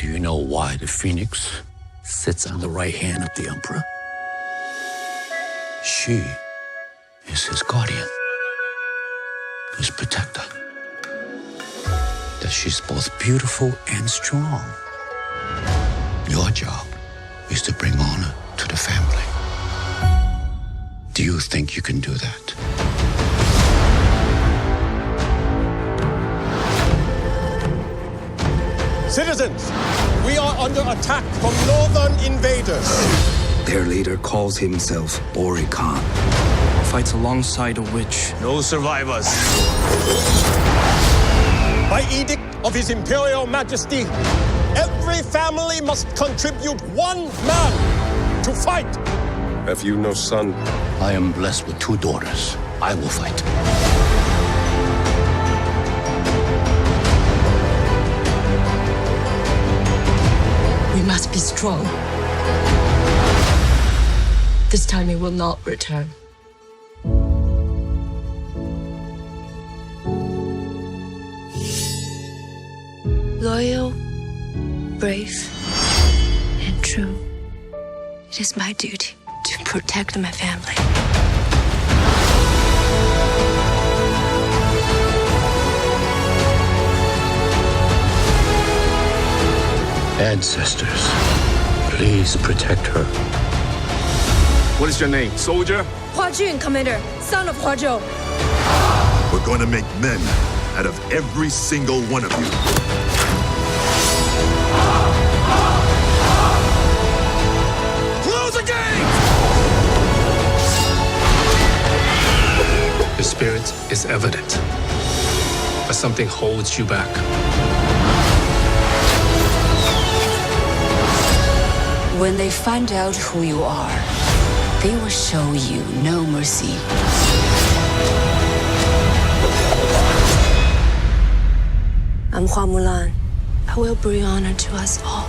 Do you know why the phoenix sits on the right hand of the emperor? She is his guardian, his protector. That she's both beautiful and strong. Your job is to bring honor to the family. Do you think you can do that? Citizens, we are under attack from northern invaders. Their leader calls himself Ori Khan. Fights alongside a witch. No survivors. By edict of His Imperial Majesty, every family must contribute 1 man to fight. Have you no son? I am blessed with 2 daughters. I will fight. We must be strong. This time it will not return. Loyal, brave, and true. It is my duty to protect my family. Ancestors, please protect her. What is your name, soldier? Hua Jun, Commander, son of Hua Zhou. We're going to make men out of every single one of you. Close the gate! The spirit is evident, but something holds you back. When they find out who you are, they will show you no mercy. I'm Mulan. I will bring honor to us all.